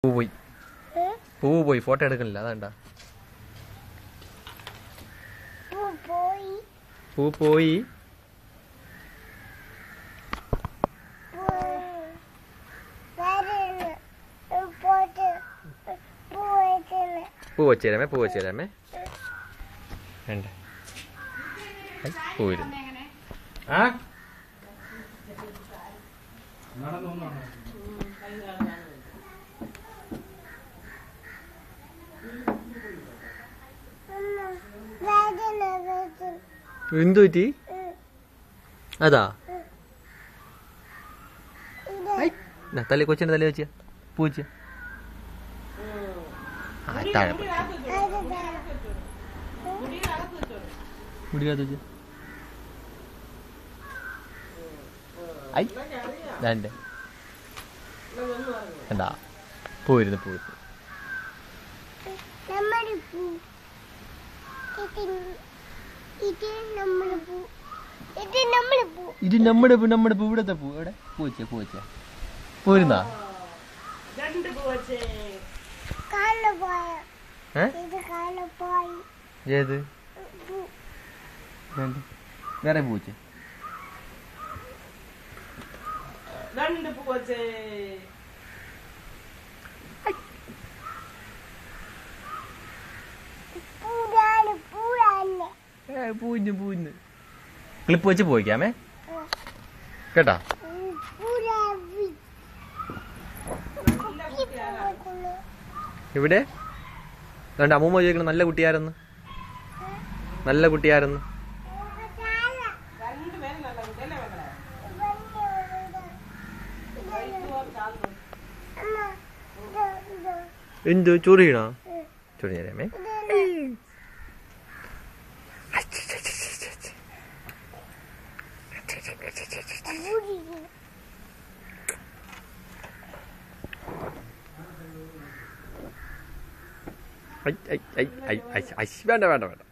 പൂ പോയി, പൂവ് പോയി, ഫോട്ടോ എടുക്കണില്ല. അതാണ്ടാ പൂ പോയി. പൂ വെച്ചേരാമേ, പൂ വെച്ചേരാമേ. വേണ്ട, പോയിരുന്നു. ആ എന്തു പറ്റി? അതാ തലേ കൊച്ചിന്റെ തലേ വെച്ച പൂച്ച മുടികാത്ത വെച്ച വേണ്ടേ? എന്താ പോയിരുന്നു, പോയിരുന്നു. ഇത് നമ്മുടെ പൂ, നമ്മുടെ പൂ. ഇവിടത്തെ പൂ എവിടെ? പൂച്ച, പൂച്ച പോരുന്നാ? ഏത് വേറെ പൂച്ച? പൂഞ്ഞ് പൂഞ്ഞ് ക്ലിപ്പ് വെച്ച് പോയിക്കാമേ കേട്ടാ. ഇവിടെ അതുകൊണ്ട് അമ്മൂമ്മ ചോദിക്കണം നല്ല കുട്ടിയാരെന്ന്, നല്ല കുട്ടിയാരെന്ന്. എന്ത് ചൊറിയണോ? ചൊറിഞ്ഞേരാമേ. വേണ്ട വേണ്ട വേണ്ട.